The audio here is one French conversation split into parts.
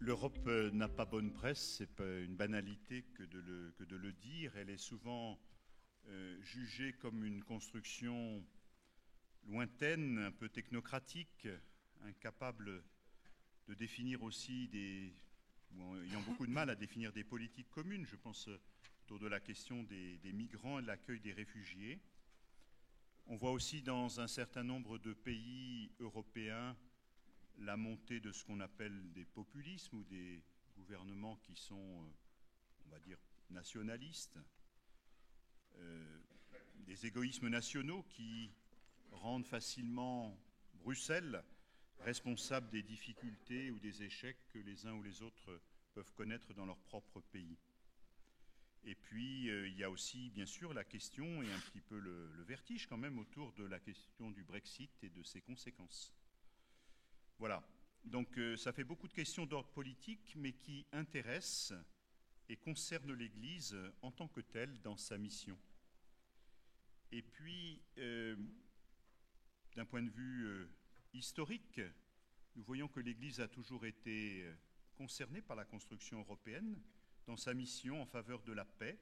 L'Europe n'a pas bonne presse, c'est pas une banalité que de le dire. Elle est souvent jugée comme une construction lointaine, un peu technocratique, incapable de définir aussi ayant beaucoup de mal à définir des politiques communes. Je pense autour de la question des migrants et de l'accueil des réfugiés. On voit aussi dans un certain nombre de pays européens la montée de ce qu'on appelle des populismes ou des gouvernements qui sont, on va dire, nationalistes, des égoïsmes nationaux qui rendent facilement Bruxelles responsable des difficultés ou des échecs que les uns ou les autres peuvent connaître dans leur propre pays. Et puis, il y a aussi, bien sûr, la question, et un petit peu le vertige quand même, autour de la question du Brexit et de ses conséquences. Voilà. Donc, ça fait beaucoup de questions d'ordre politique, mais qui intéressent et concernent l'Église en tant que telle dans sa mission. Et puis, d'un point de vue historique, nous voyons que l'Église a toujours été concernée par la construction européenne dans sa mission en faveur de la paix,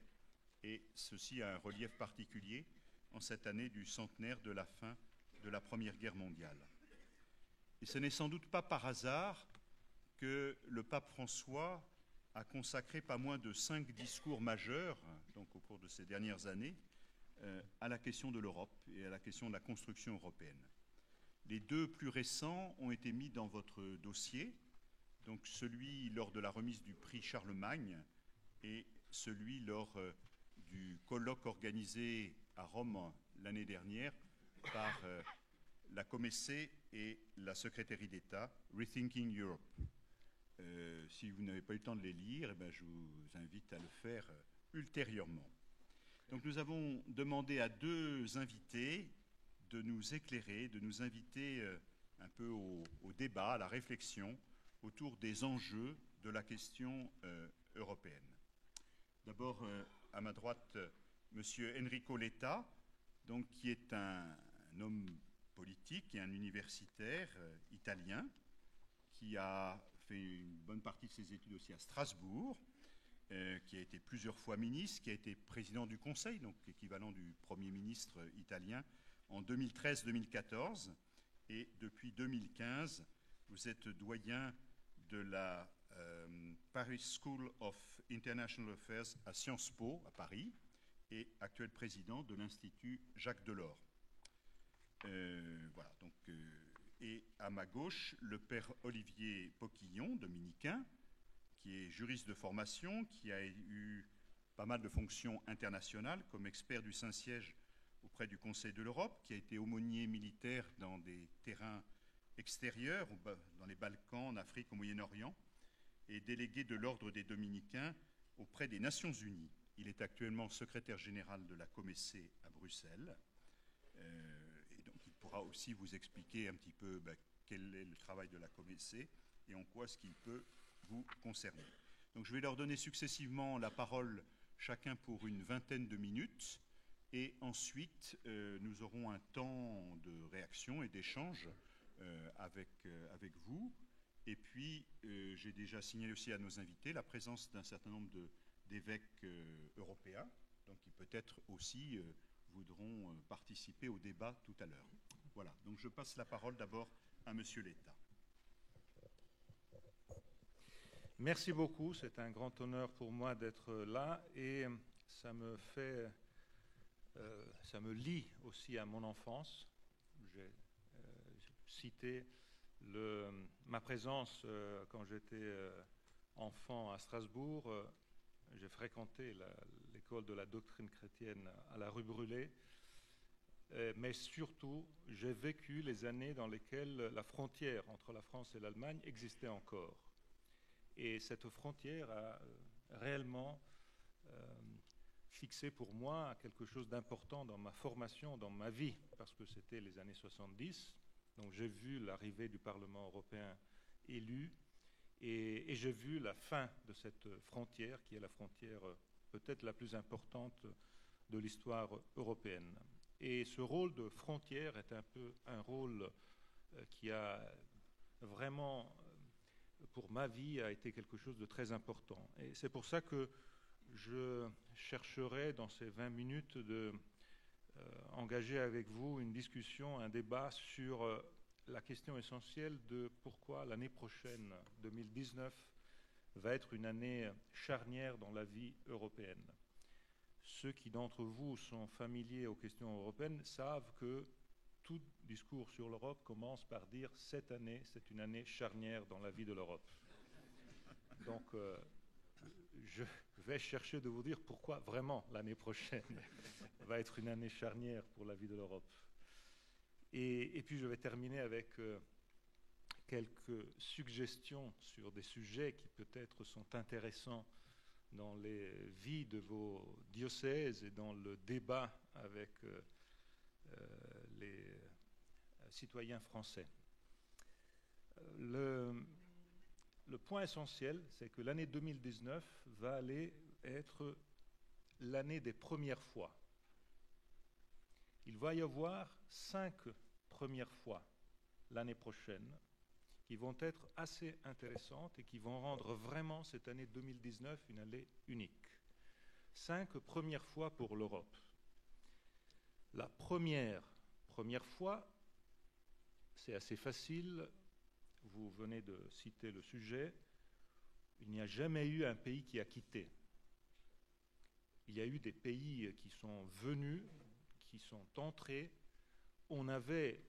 et ceci a un relief particulier en cette année du centenaire de la fin de la Première Guerre mondiale. Et ce n'est sans doute pas par hasard que le pape François a consacré pas moins de 5 discours majeurs, donc au cours de ces dernières années, à la question de l'Europe et à la question de la construction européenne. Les deux plus récents ont été mis dans votre dossier, donc celui lors de la remise du prix Charlemagne et celui lors du colloque organisé à Rome l'année dernière par la Comessé et la Secrétaire d'État, Rethinking Europe. Si vous n'avez pas eu le temps de les lire, je vous invite à le faire ultérieurement. Donc nous avons demandé à deux invités de nous éclairer, de nous inviter un peu au débat, à la réflexion autour des enjeux de la question européenne. D'abord, à ma droite, M. Enrico Letta, donc, qui est un homme politique et un universitaire italien, qui a fait une bonne partie de ses études aussi à Strasbourg, qui a été plusieurs fois ministre, qui a été président du Conseil, donc équivalent du Premier ministre italien, en 2013-2014. Et depuis 2015, vous êtes doyen de la Paris School of International Affairs à Sciences Po, à Paris, et actuel président de l'Institut Jacques Delors. Voilà, donc, et à ma gauche, le père Olivier Poquillon, dominicain, qui est juriste de formation, qui a eu pas mal de fonctions internationales comme expert du Saint-Siège auprès du Conseil de l'Europe, qui a été aumônier militaire dans des terrains extérieurs, dans les Balkans, en Afrique, au Moyen-Orient, et délégué de l'Ordre des Dominicains auprès des Nations Unies. Il est actuellement secrétaire général de la Comessé à Bruxelles. Et donc il pourra aussi vous expliquer un petit peu quel est le travail de la Comessé et en quoi ce qu'il peut vous concerner. Donc je vais leur donner successivement la parole, chacun pour une vingtaine de minutes, et ensuite nous aurons un temps de réaction et d'échange avec vous. Et puis j'ai déjà signalé aussi à nos invités la présence d'un certain nombre d'évêques européens, donc qui peut-être aussi voudront participer au débat tout à l'heure. Voilà, donc je passe la parole d'abord à M. Letta. Merci beaucoup, c'est un grand honneur pour moi d'être là et ça me lie aussi à mon enfance. J'ai cité ma présence quand j'étais enfant à Strasbourg. J'ai fréquenté l'école de la doctrine chrétienne à la rue Brûlé, mais surtout, j'ai vécu les années dans lesquelles la frontière entre la France et l'Allemagne existait encore. Et cette frontière a réellement fixé pour moi quelque chose d'important dans ma formation, dans ma vie, parce que c'était les années 70. Donc j'ai vu l'arrivée du Parlement européen élu et j'ai vu la fin de cette frontière, qui est la frontière peut-être la plus importante de l'histoire européenne. Et ce rôle de frontière est un peu un rôle qui a vraiment pour ma vie, a été quelque chose de très important. Et c'est pour ça que je chercherai dans ces 20 minutes de engager avec vous une discussion, un débat sur la question essentielle de pourquoi l'année prochaine, 2019, va être une année charnière dans la vie européenne. Ceux qui d'entre vous sont familiers aux questions européennes savent que tout discours sur l'Europe commence par dire « cette année, c'est une année charnière dans la vie de l'Europe ». Donc, je vais chercher de vous dire pourquoi vraiment l'année prochaine va être une année charnière pour la vie de l'Europe. Et puis je vais terminer avec quelques suggestions sur des sujets qui peut-être sont intéressants dans les vies de vos diocèses et dans le débat avec les citoyens français. Le point essentiel, c'est que l'année 2019 va aller être l'année des premières fois. Il va y avoir 5 premières fois l'année prochaine qui vont être assez intéressantes et qui vont rendre vraiment cette année 2019 une année unique. 5 premières fois pour l'Europe. La première fois, c'est assez facile, vous venez de citer le sujet, il n'y a jamais eu un pays qui a quitté. Il y a eu des pays qui sont venus, qui sont entrés. On avait,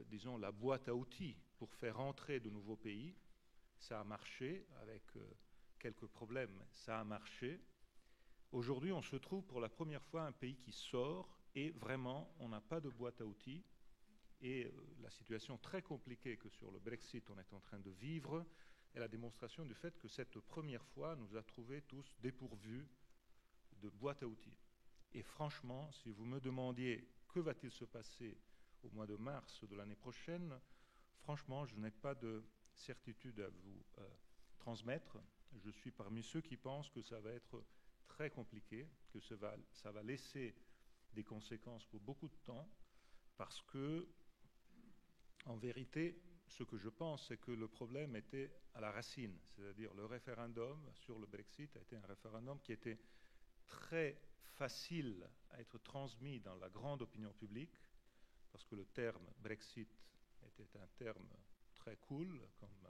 disons, la boîte à outils pour faire entrer de nouveaux pays. Ça a marché, avec quelques problèmes, ça a marché. Aujourd'hui, on se trouve pour la première fois un pays qui sort et vraiment, on n'a pas de boîte à outils. Et la situation très compliquée que sur le Brexit on est en train de vivre est la démonstration du fait que cette première fois nous a trouvés tous dépourvus de boîte à outils. Et franchement, si vous me demandiez que va-t-il se passer au mois de mars de l'année prochaine, franchement, je n'ai pas de certitude à vous transmettre. Je suis parmi ceux qui pensent que ça va être très compliqué, que ça va laisser des conséquences pour beaucoup de temps, parce que, en vérité, ce que je pense, c'est que le problème était à la racine, c'est-à-dire le référendum sur le Brexit a été un référendum qui était très facile à être transmis dans la grande opinion publique, parce que le terme Brexit était un terme très cool, comme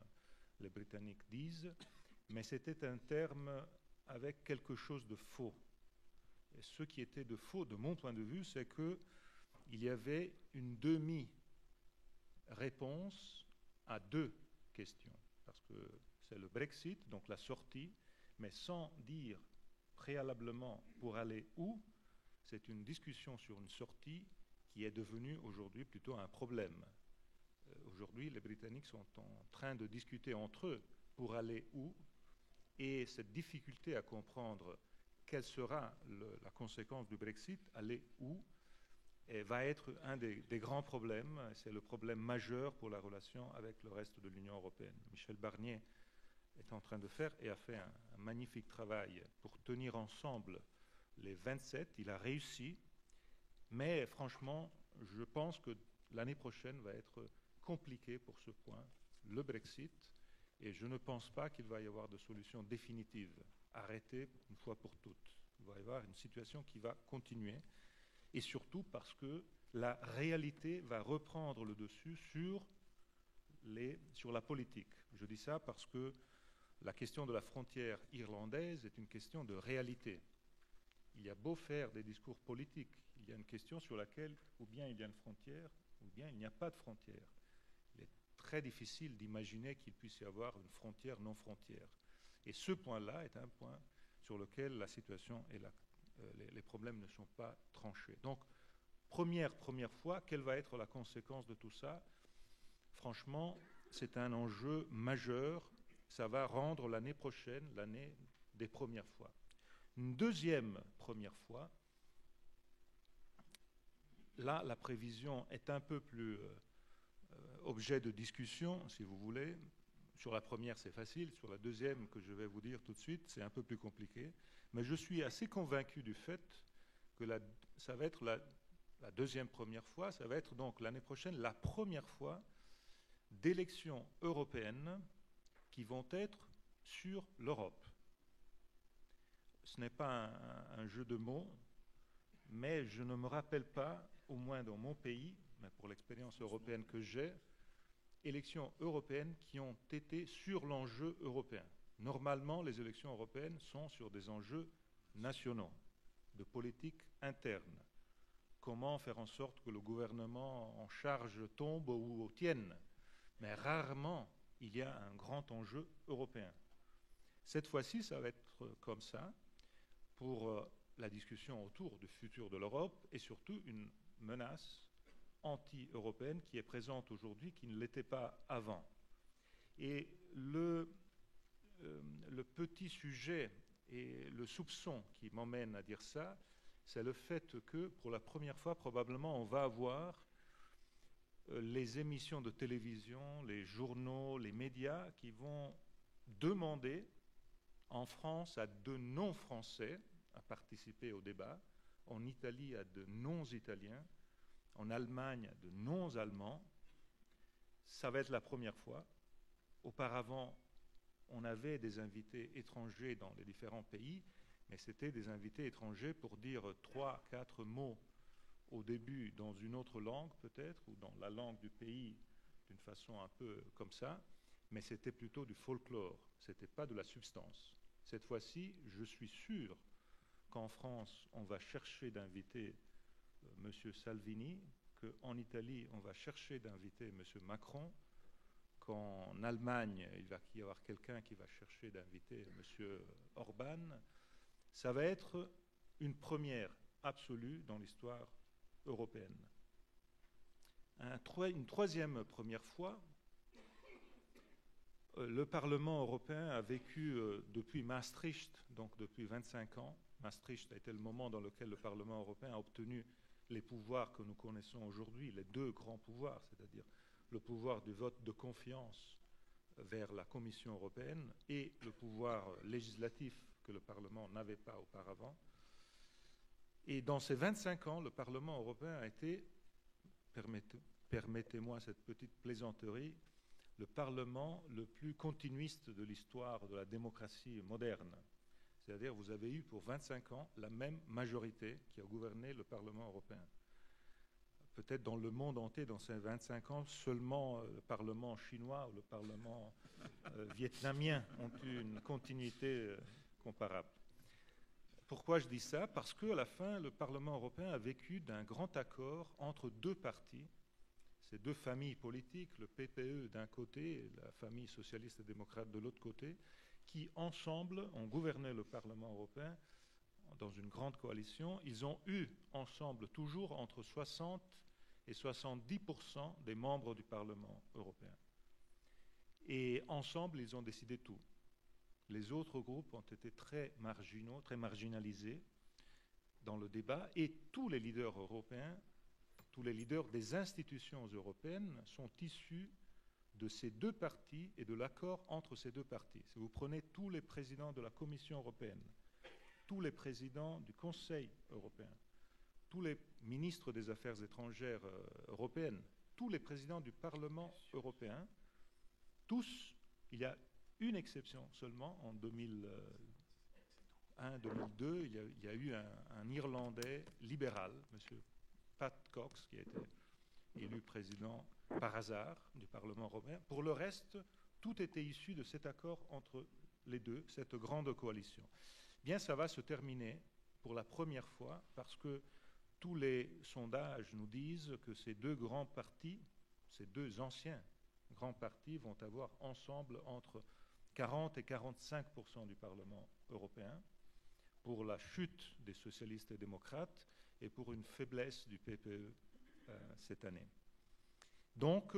les Britanniques disent, mais c'était un terme avec quelque chose de faux. Et ce qui était de faux, de mon point de vue, c'est qu'il y avait une demi-réponse à 2 questions. Parce que c'est le Brexit, donc la sortie, mais sans dire préalablement pour aller où, c'est une discussion sur une sortie qui est devenue aujourd'hui plutôt un problème. Aujourd'hui, les Britanniques sont en train de discuter entre eux pour aller où, et cette difficulté à comprendre quelle sera la conséquence du Brexit, aller où, et va être un des grands problèmes. C'est le problème majeur pour la relation avec le reste de l'Union européenne. Michel Barnier est en train de faire et a fait un magnifique travail pour tenir ensemble les 27. Il a réussi, mais franchement, je pense que l'année prochaine va être compliquée pour ce point, le Brexit, et je ne pense pas qu'il va y avoir de solution définitive, arrêtée une fois pour toutes. Il va y avoir une situation qui va continuer, et surtout parce que la réalité va reprendre le dessus sur la politique. Je dis ça parce que la question de la frontière irlandaise est une question de réalité. Il y a beau faire des discours politiques, il y a une question sur laquelle ou bien il y a une frontière, ou bien il n'y a pas de frontière. Il est très difficile d'imaginer qu'il puisse y avoir une frontière non-frontière. Et ce point-là est un point sur lequel la situation et les problèmes ne sont pas tranchés. Donc, première fois, quelle va être la conséquence de tout ça? Franchement, c'est un enjeu majeur. Ça va rendre l'année prochaine l'année des premières fois. Une deuxième première fois, là, la prévision est un peu plus objet de discussion, si vous voulez. Sur la première, c'est facile. Sur la deuxième, que je vais vous dire tout de suite, c'est un peu plus compliqué. Mais je suis assez convaincu du fait que ça va être la deuxième première fois, ça va être donc l'année prochaine la première fois d'élections européennes qui vont être sur l'Europe. Ce n'est pas un jeu de mots, mais je ne me rappelle pas, au moins dans mon pays, mais pour l'expérience européenne que j'ai, élections européennes qui ont été sur l'enjeu européen. Normalement, les élections européennes sont sur des enjeux nationaux, de politique interne. Comment faire en sorte que le gouvernement en charge tombe ou tienne. Mais rarement, il y a un grand enjeu européen. Cette fois-ci, ça va être comme ça pour la discussion autour du futur de l'Europe et surtout une menace anti-européenne qui est présente aujourd'hui, qui ne l'était pas avant. Et le petit sujet et le soupçon qui m'emmène à dire ça, c'est le fait que, pour la première fois, probablement, on va avoir les émissions de télévision, les journaux, les médias qui vont demander en France à de non-Français à participer au débat, en Italie à de non-Italiens, en Allemagne à de non-Allemands. Ça va être la première fois. Auparavant, on avait des invités étrangers dans les différents pays, mais c'était des invités étrangers pour dire 3, 4 mots au début dans une autre langue peut-être, ou dans la langue du pays d'une façon un peu comme ça, mais c'était plutôt du folklore, ce n'était pas de la substance. Cette fois-ci, je suis sûr qu'en France, on va chercher d'inviter M. Salvini, qu'en Italie, on va chercher d'inviter M. Macron, qu'en Allemagne, il va y avoir quelqu'un qui va chercher d'inviter M. Orban. Ça va être une première absolue dans l'histoire européenne. Une troisième première fois, le Parlement européen a vécu depuis Maastricht, donc depuis 25 ans. Maastricht a été le moment dans lequel le Parlement européen a obtenu les pouvoirs que nous connaissons aujourd'hui, les deux grands pouvoirs, c'est-à-dire le pouvoir du vote de confiance vers la Commission européenne et le pouvoir législatif que le Parlement n'avait pas auparavant. Et dans ces 25 ans, le Parlement européen a été, permettez-moi cette petite plaisanterie, le Parlement le plus continuiste de l'histoire de la démocratie moderne. C'est-à-dire vous avez eu pour 25 ans la même majorité qui a gouverné le Parlement européen. Peut-être dans le monde entier, dans ces 25 ans, seulement le Parlement chinois ou le Parlement vietnamien ont eu une continuité comparable. Pourquoi je dis ça? Parce qu'à la fin, le Parlement européen a vécu d'un grand accord entre deux partis, ces deux familles politiques, le PPE d'un côté et la famille socialiste et démocrate de l'autre côté, qui ensemble ont gouverné le Parlement européen dans une grande coalition. Ils ont eu ensemble toujours entre 60 et 70% des membres du Parlement européen. Et ensemble, ils ont décidé tout. Les autres groupes ont été très marginaux, très marginalisés dans le débat, et tous les leaders européens, tous les leaders des institutions européennes sont issus de ces deux partis et de l'accord entre ces deux partis. Si vous prenez tous les présidents de la Commission européenne, tous les présidents du Conseil européen, tous les ministres des Affaires étrangères européennes, tous les présidents du Parlement européen, tous, il y a une exception seulement, en 2001-2002, il y a eu un Irlandais libéral, M. Pat Cox, qui a été élu président par hasard du Parlement européen. Pour le reste, tout était issu de cet accord entre les deux, cette grande coalition. Bien, ça va se terminer pour la première fois parce que tous les sondages nous disent que ces deux grands partis, ces deux anciens grands partis vont avoir ensemble entre 40 et 45% du Parlement européen pour la chute des socialistes et démocrates et pour une faiblesse du PPE cette année. Donc,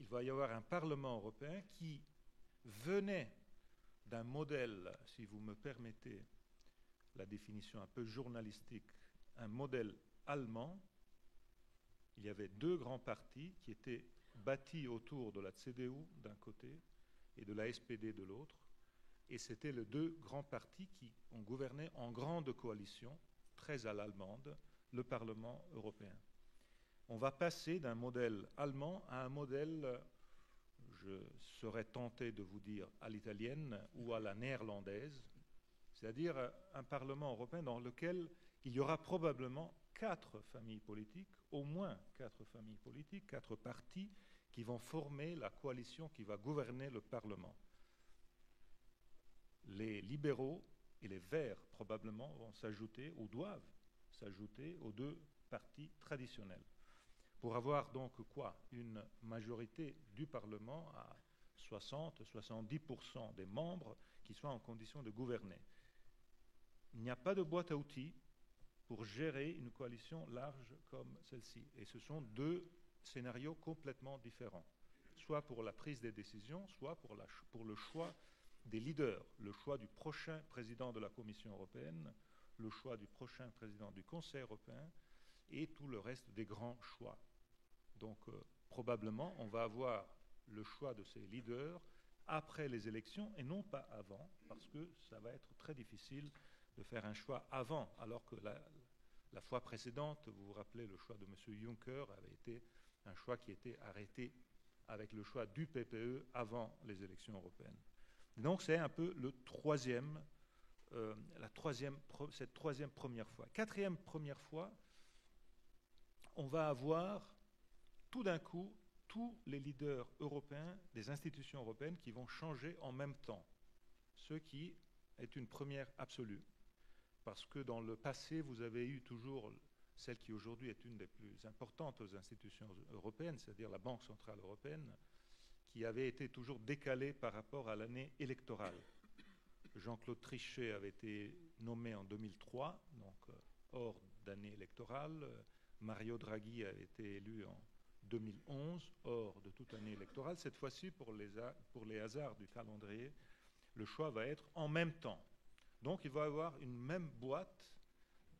il va y avoir un Parlement européen qui venait d'un modèle, si vous me permettez la définition un peu journalistique, un modèle allemand. Il y avait deux grands partis qui étaient bâtis autour de la CDU d'un côté et de la SPD de l'autre, et c'était les deux grands partis qui ont gouverné en grande coalition, très à l'allemande, le Parlement européen. On va passer d'un modèle allemand à un modèle, je serais tenté de vous dire à l'italienne ou à la néerlandaise, c'est-à-dire un Parlement européen dans lequel il y aura probablement 4 familles politiques, au moins 4 familles politiques, 4 partis qui vont former la coalition qui va gouverner le Parlement. Les libéraux et les Verts probablement vont s'ajouter ou doivent s'ajouter aux 2 partis traditionnels pour avoir donc quoi? Une majorité du Parlement à 60-70% des membres qui soient en condition de gouverner. Il n'y a pas de boîte à outils pour gérer une coalition large comme celle-ci. Et ce sont 2 scénarios complètement différents, soit pour la prise des décisions, soit pour le choix des leaders, le choix du prochain président de la Commission européenne, le choix du prochain président du Conseil européen et tout le reste des grands choix. Donc probablement on va avoir le choix de ces leaders après les élections et non pas avant, parce que ça va être très difficile de faire un choix avant, alors que la fois précédente, vous vous rappelez, le choix de M. Juncker avait été un choix qui était arrêté avec le choix du PPE avant les élections européennes. Donc c'est un peu cette troisième première fois. Quatrième première fois, on va avoir tout d'un coup tous les leaders européens des institutions européennes qui vont changer en même temps, ce qui est une première absolue. Parce que dans le passé, vous avez eu toujours celle qui aujourd'hui est une des plus importantes aux institutions européennes, c'est-à-dire la Banque centrale européenne, qui avait été toujours décalée par rapport à l'année électorale. Jean-Claude Trichet avait été nommé en 2003, donc hors d'année électorale. Mario Draghi avait été élu en 2011, hors de toute année électorale. Cette fois-ci, pour les hasards du calendrier, le choix va être en même temps. Donc il va y avoir une même boîte.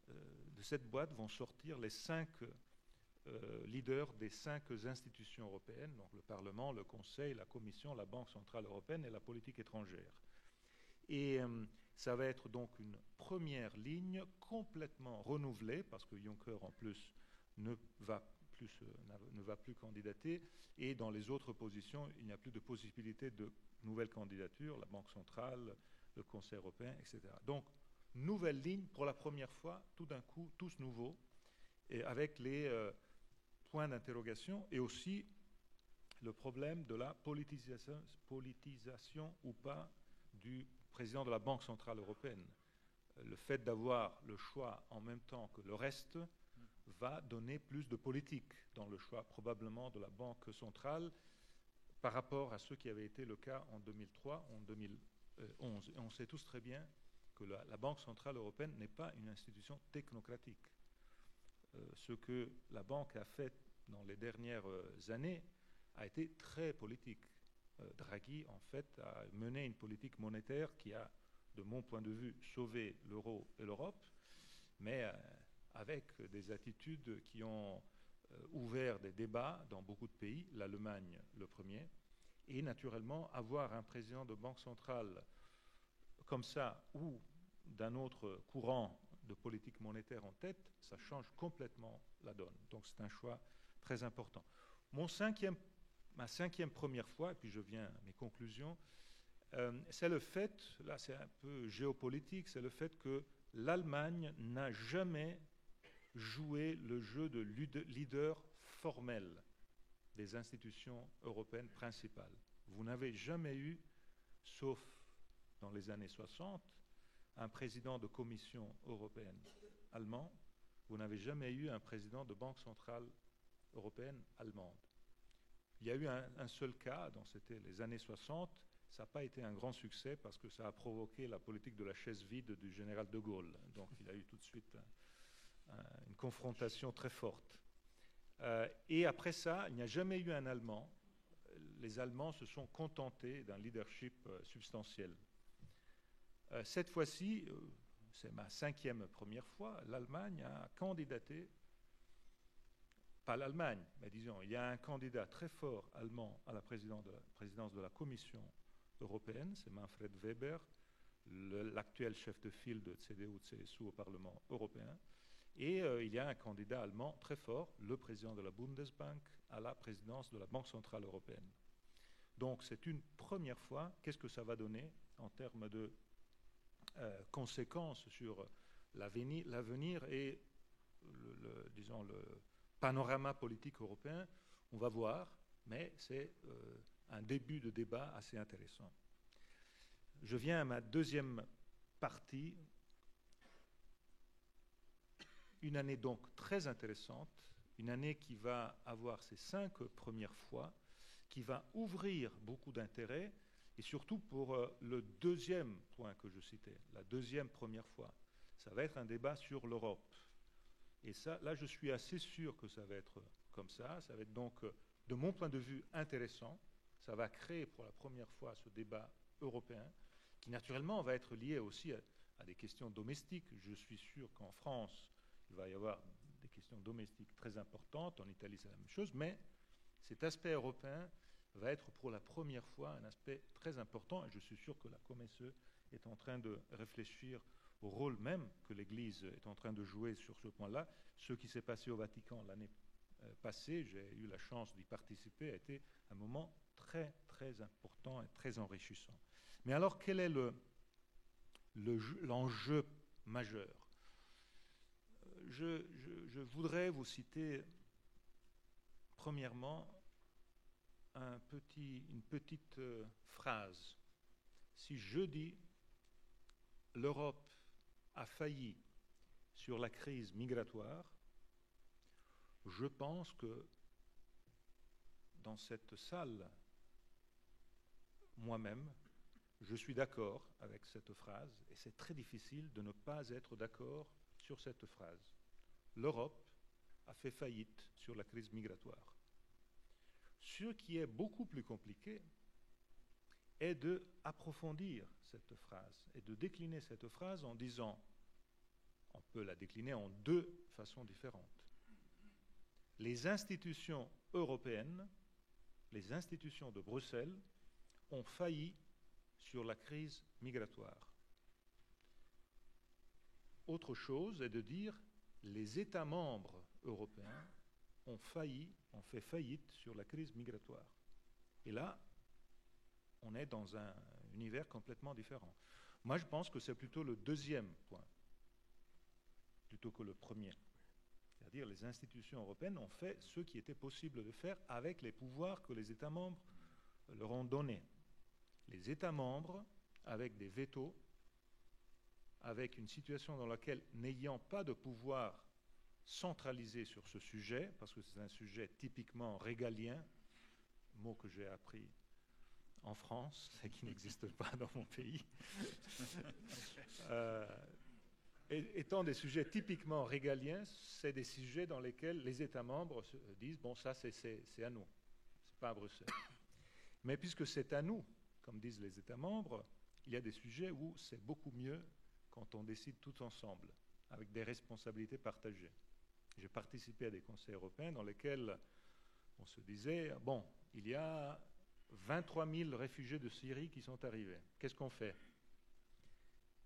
De cette boîte vont sortir les 5 leaders des 5 institutions européennes, donc le Parlement, le Conseil, la Commission, la Banque centrale européenne et la politique étrangère. Et ça va être donc une première ligne complètement renouvelée, parce que Juncker en plus ne va plus candidater, et dans les autres positions, il n'y a plus de possibilité de nouvelles candidatures, la Banque centrale, le Conseil européen, etc. Donc, nouvelle ligne pour la première fois, tout d'un coup, tous nouveaux, et avec les points d'interrogation et aussi le problème de la politisation ou pas du président de la Banque centrale européenne. Le fait d'avoir le choix en même temps que le reste va donner plus de politique dans le choix probablement de la Banque centrale par rapport à ce qui avait été le cas en 2003, en 2011. Et on sait tous très bien que la Banque centrale européenne n'est pas une institution technocratique. Ce que la Banque a fait dans les dernières années a été très politique. Draghi, en fait, a mené une politique monétaire qui a, de mon point de vue, sauvé l'euro et l'Europe, mais avec des attitudes qui ont ouvert des débats dans beaucoup de pays, l'Allemagne le premier, et naturellement, avoir un président de banque centrale comme ça, ou d'un autre courant de politique monétaire en tête, ça change complètement la donne. Donc c'est un choix très important. Ma 5e première fois, et puis je viens à mes conclusions, c'est le fait, là c'est un peu géopolitique, c'est le fait que l'Allemagne n'a jamais joué le jeu de leader formel des institutions européennes principales. Vous n'avez jamais eu, sauf dans les années 60, un président de commission européenne allemand. Vous n'avez jamais eu un président de banque centrale européenne allemande. Il y a eu un seul cas, c'était les années 60. Ça n'a pas été un grand succès parce que ça a provoqué la politique de la chaise vide du général de Gaulle. Donc il a eu tout de suite une confrontation très forte. Et après ça, il n'y a jamais eu un Allemand. Les Allemands se sont contentés d'un leadership substantiel. Cette fois-ci, c'est ma 5e première fois, l'Allemagne a candidaté, pas l'Allemagne, mais disons, il y a un candidat très fort allemand à la présidence de la Commission européenne, c'est Manfred Weber, l'actuel chef de file de CDU-CSU au Parlement européen. Et il y a un candidat allemand très fort, le président de la Bundesbank, à la présidence de la Banque centrale européenne. Donc c'est une première fois. Qu'est-ce que ça va donner en termes de conséquences sur l'avenir et disons, le panorama politique européen? On va voir, mais c'est un début de débat assez intéressant. Je viens à ma deuxième partie. Une année donc très intéressante, une année qui va avoir ses 5 premières fois, qui va ouvrir beaucoup d'intérêt, et surtout pour le deuxième point que je citais, la deuxième première fois. Ça va être un débat sur l'Europe. Et ça, là, je suis assez sûr que ça va être comme ça. Ça va être donc, de mon point de vue, intéressant. Ça va créer pour la première fois ce débat européen, qui naturellement va être lié aussi à des questions domestiques. Je suis sûr qu'en France, il va y avoir des questions domestiques très importantes. En Italie, c'est la même chose. Mais cet aspect européen va être pour la première fois un aspect très important. Et je suis sûr que la COMESE est en train de réfléchir au rôle même que l'Église est en train de jouer sur ce point-là. Ce qui s'est passé au Vatican l'année passée, j'ai eu la chance d'y participer, a été un moment très, très important et très enrichissant. Mais alors, quel est l'enjeu majeur? Je voudrais vous citer, premièrement, une petite phrase. Si je dis l'Europe a failli sur la crise migratoire, je pense que dans cette salle, moi-même, je suis d'accord avec cette phrase, et c'est très difficile de ne pas être d'accord sur cette phrase. L'Europe a fait faillite sur la crise migratoire. Ce qui est beaucoup plus compliqué est d'approfondir cette phrase et de décliner cette phrase en disant, on peut la décliner en 2 façons différentes. Les institutions européennes, les institutions de Bruxelles, ont failli sur la crise migratoire. Autre chose est de dire les États membres européens ont fait faillite sur la crise migratoire. Et là, on est dans un univers complètement différent. Moi, je pense que c'est plutôt le deuxième point, plutôt que le premier. C'est-à-dire les institutions européennes ont fait ce qui était possible de faire avec les pouvoirs que les États membres leur ont donnés. Les États membres, avec des vétos, avec une situation dans laquelle, n'ayant pas de pouvoir centralisé sur ce sujet, parce que c'est un sujet typiquement régalien, mot que j'ai appris en France et qui n'existe pas dans mon pays, étant des sujets typiquement régaliens, c'est des sujets dans lesquels les États membres se disent « bon, ça c'est à nous, c'est pas à Bruxelles ». Mais puisque c'est à nous, comme disent les États membres, il y a des sujets où c'est beaucoup mieux quand on décide tout ensemble, avec des responsabilités partagées. J'ai participé à des conseils européens dans lesquels on se disait, bon, il y a 23 000 réfugiés de Syrie qui sont arrivés. Qu'est-ce qu'on fait?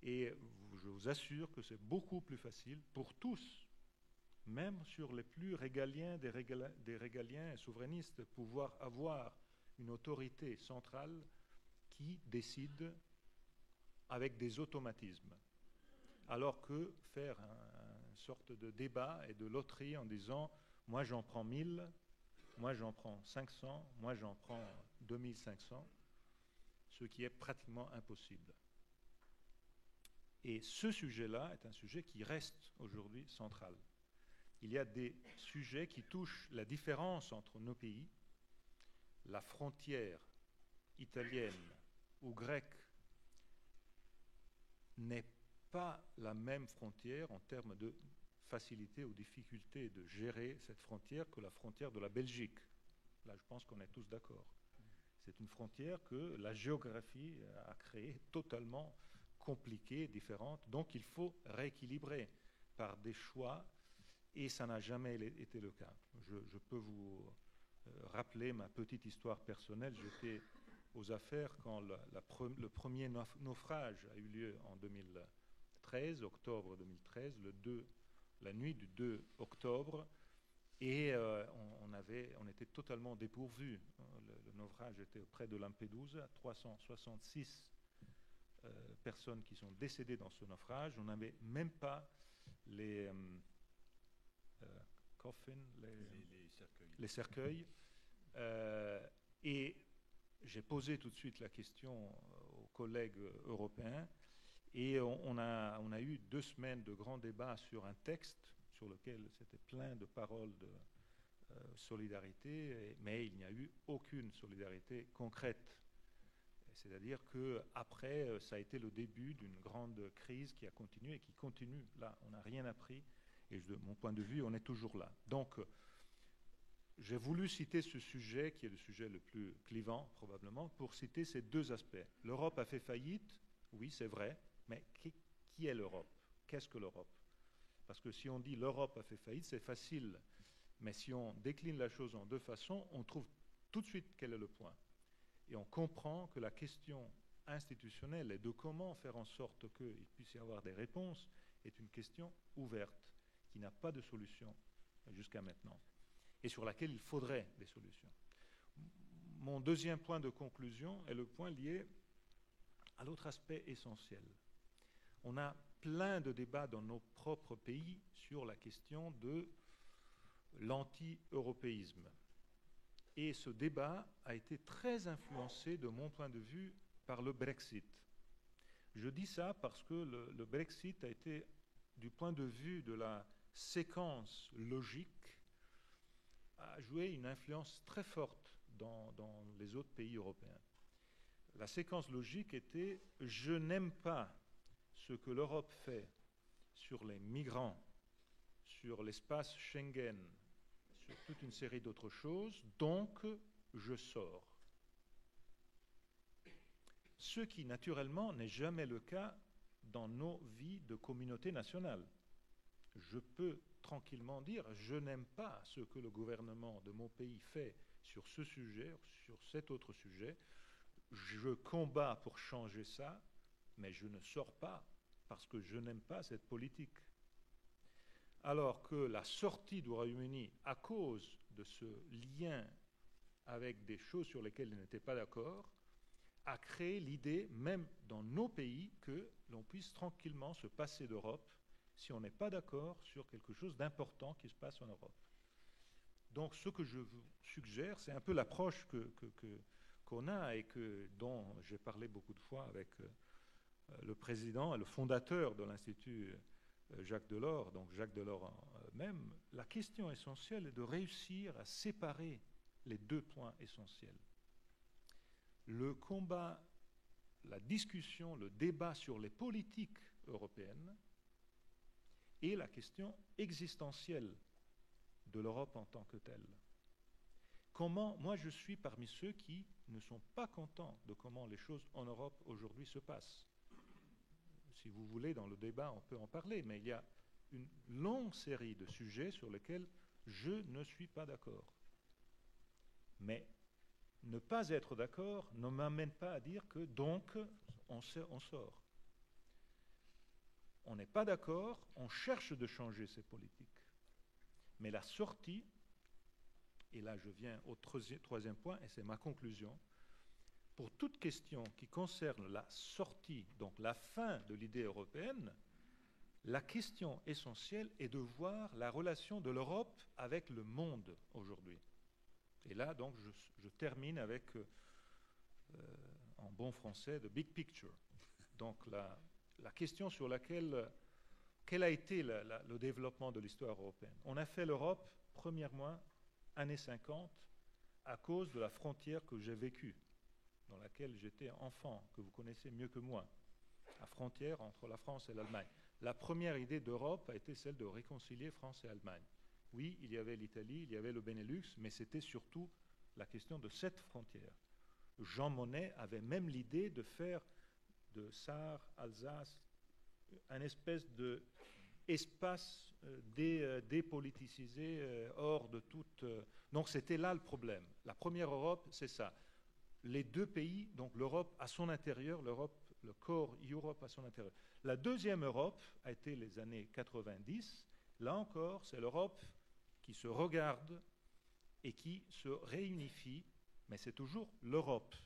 Et je vous assure que c'est beaucoup plus facile pour tous, même sur les plus régaliens des régaliens et souverainistes, pouvoir avoir une autorité centrale qui décide avec des automatismes. Alors que faire une sorte de débat et de loterie en disant « moi j'en prends 1000, moi j'en prends 500, moi j'en prends 2500 », ce qui est pratiquement impossible. Et ce sujet-là est un sujet qui reste aujourd'hui central. Il y a des sujets qui touchent la différence entre nos pays. La frontière italienne ou grecque n'est pas la même frontière en termes de facilité ou difficulté de gérer cette frontière que la frontière de la Belgique. Là, je pense qu'on est tous d'accord. C'est une frontière que la géographie a créée totalement compliquée, différente. Donc, il faut rééquilibrer par des choix, et ça n'a jamais été le cas. Je peux vous rappeler ma petite histoire personnelle. J'étais aux affaires quand le premier naufrage a eu lieu en 2013, octobre 2013, la nuit du 2 octobre. Et on était totalement dépourvus. Le naufrage était près de Lampedusa, 366 personnes qui sont décédées dans ce naufrage. On n'avait même pas les coffins, les cercueils. Et j'ai posé tout de suite la question aux collègues européens. Et on a eu 2 semaines de grands débats sur un texte sur lequel c'était plein de paroles de solidarité, mais il n'y a eu aucune solidarité concrète. C'est-à-dire qu'après, ça a été le début d'une grande crise qui a continué et qui continue. Là, on n'a rien appris, et de mon point de vue, on est toujours là. Donc, j'ai voulu citer ce sujet, qui est le sujet le plus clivant, probablement, pour citer ces 2 aspects. L'Europe a fait faillite, oui, c'est vrai, mais qui est l'Europe? Qu'est-ce que l'Europe? Parce que si on dit l'Europe a fait faillite, c'est facile. Mais si on décline la chose en 2 façons, on trouve tout de suite quel est le point. Et on comprend que la question institutionnelle et de comment faire en sorte qu'il puisse y avoir des réponses est une question ouverte, qui n'a pas de solution jusqu'à maintenant, et sur laquelle il faudrait des solutions. Mon 2e point de conclusion est le point lié à l'autre aspect essentiel. On a plein de débats dans nos propres pays sur la question de l'anti-européisme. Et ce débat a été très influencé, de mon point de vue, par le Brexit. Je dis ça parce que le Brexit a été, du point de vue de la séquence logique, a joué une influence très forte dans les autres pays européens. La séquence logique était « je n'aime pas ce que l'Europe fait sur les migrants, sur l'espace Schengen, sur toute une série d'autres choses, donc je sors ». Ce qui, naturellement, n'est jamais le cas dans nos vies de communauté nationale. Je peux tranquillement dire « je n'aime pas ce que le gouvernement de mon pays fait sur ce sujet, sur cet autre sujet, je combats pour changer ça, mais je ne sors pas parce que je n'aime pas cette politique ». Alors que la sortie du Royaume-Uni, à cause de ce lien avec des choses sur lesquelles il n'était pas d'accord, a créé l'idée, même dans nos pays, que l'on puisse tranquillement se passer d'Europe si on n'est pas d'accord sur quelque chose d'important qui se passe en Europe. Donc ce que je vous suggère, c'est un peu l'approche qu'on a et dont j'ai parlé beaucoup de fois avec le président et le fondateur de l'Institut Jacques Delors, donc Jacques Delors même. La question essentielle est de réussir à séparer les 2 points essentiels. Le combat, la discussion, le débat sur les politiques européennes et la question existentielle de l'Europe en tant que telle. Moi, je suis parmi ceux qui ne sont pas contents de comment les choses en Europe aujourd'hui se passent. Si vous voulez, dans le débat, on peut en parler, mais il y a une longue série de sujets sur lesquels je ne suis pas d'accord. Mais ne pas être d'accord ne m'amène pas à dire que donc on sort. On n'est pas d'accord, on cherche de changer ces politiques. Mais la sortie, et là je viens au 3e point, et c'est ma conclusion, pour toute question qui concerne la sortie, donc la fin de l'idée européenne, la question essentielle est de voir la relation de l'Europe avec le monde aujourd'hui. Et là, donc, je termine avec, en bon français, the big picture. Donc, la question sur laquelle, quel a été le développement de l'histoire européenne. On a fait l'Europe, premièrement, années 50, à cause de la frontière que j'ai vécue, dans laquelle j'étais enfant, que vous connaissez mieux que moi, la frontière entre la France et l'Allemagne. La première idée d'Europe a été celle de réconcilier France et Allemagne. Oui, il y avait l'Italie, il y avait le Benelux, mais c'était surtout la question de cette frontière. Jean Monnet avait même l'idée de faire de Sarre, Alsace, un espèce d'espace dépoliticisé, hors de toute... Donc c'était là le problème. La première Europe, c'est ça. Les 2 pays, donc l'Europe à son intérieur, le corps Europe à son intérieur. La 2e Europe a été les années 90. Là encore, c'est l'Europe qui se regardent et qui se réunifient, mais c'est toujours l'Europe.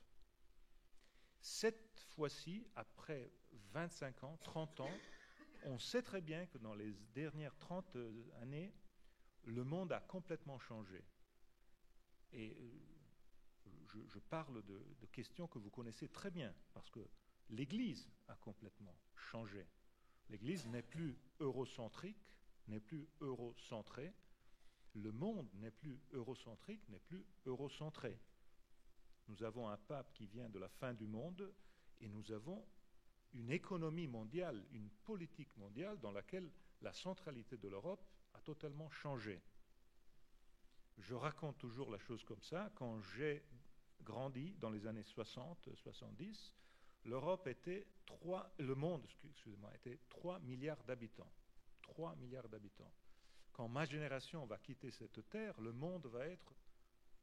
Cette fois-ci, après 25 ans, 30 ans, on sait très bien que dans les dernières 30 années, le monde a complètement changé. Et je parle de questions que vous connaissez très bien, parce que l'Église a complètement changé. L'Église n'est plus eurocentrique, n'est plus eurocentrée. Le monde n'est plus eurocentrique, n'est plus eurocentré. Nous avons un pape qui vient de la fin du monde et nous avons une économie mondiale, une politique mondiale dans laquelle la centralité de l'Europe a totalement changé. Je raconte toujours la chose comme ça. Quand j'ai grandi dans les années 60, 70, le monde était 3 milliards d'habitants. 3 milliards d'habitants. Quand ma génération va quitter cette terre, le monde va être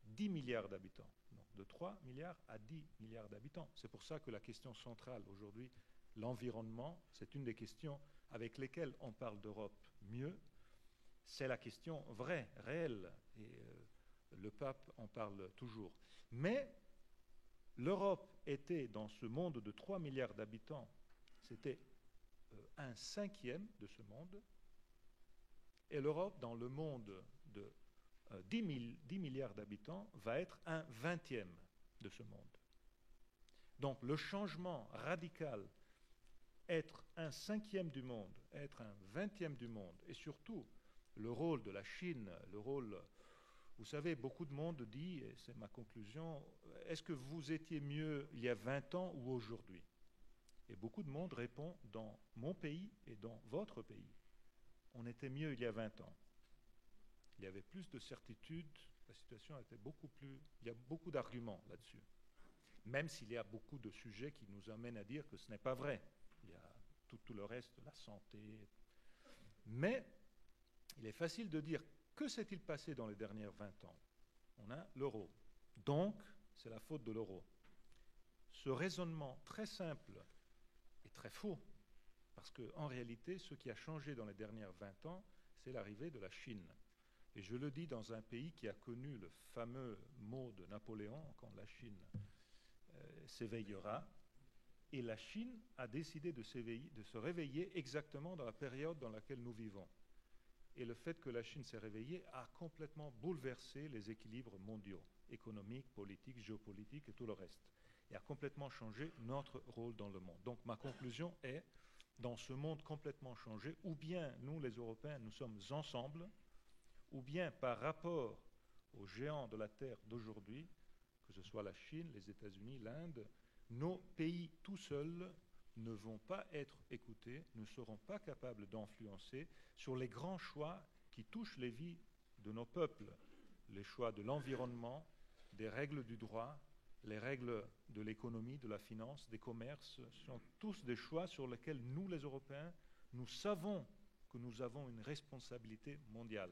10 milliards d'habitants. Donc de 3 milliards à 10 milliards d'habitants. C'est pour ça que la question centrale aujourd'hui, l'environnement, c'est une des questions avec lesquelles on parle d'Europe mieux. C'est la question vraie, réelle. Et le pape en parle toujours. Mais l'Europe était dans ce monde de 3 milliards d'habitants, c'était un cinquième de ce monde. Et l'Europe, dans le monde de 10 milliards d'habitants, va être un vingtième de ce monde. Donc le changement radical, être un cinquième du monde, être un vingtième du monde, et surtout le rôle de la Chine, le rôle... Vous savez, beaucoup de monde dit, et c'est ma conclusion, est-ce que vous étiez mieux il y a 20 ans ou aujourd'hui? Et beaucoup de monde répond, dans mon pays et dans votre pays, on était mieux il y a 20 ans. Il y avait plus de certitude, la situation était beaucoup plus... Il y a beaucoup d'arguments là-dessus. Même s'il y a beaucoup de sujets qui nous amènent à dire que ce n'est pas vrai. Il y a tout le reste, la santé. Mais il est facile de dire, que s'est-il passé dans les dernières 20 ans? On a l'euro. Donc, c'est la faute de l'euro. Ce raisonnement très simple est très faux. Parce qu'en réalité, ce qui a changé dans les dernières 20 ans, c'est l'arrivée de la Chine. Et je le dis dans un pays qui a connu le fameux mot de Napoléon, quand la Chine s'éveillera. Et la Chine a décidé de se réveiller exactement dans la période dans laquelle nous vivons. Et le fait que la Chine s'est réveillée a complètement bouleversé les équilibres mondiaux, économiques, politiques, géopolitiques et tout le reste. Et a complètement changé notre rôle dans le monde. Donc ma conclusion est, dans ce monde complètement changé, ou bien nous les Européens, nous sommes ensemble, ou bien par rapport aux géants de la Terre d'aujourd'hui, que ce soit la Chine, les États-Unis, l'Inde, nos pays tout seuls ne vont pas être écoutés, ne seront pas capables d'influencer sur les grands choix qui touchent les vies de nos peuples, les choix de l'environnement, des règles du droit, les règles de l'économie, de la finance, des commerces, sont tous des choix sur lesquels nous, les Européens, nous savons que nous avons une responsabilité mondiale,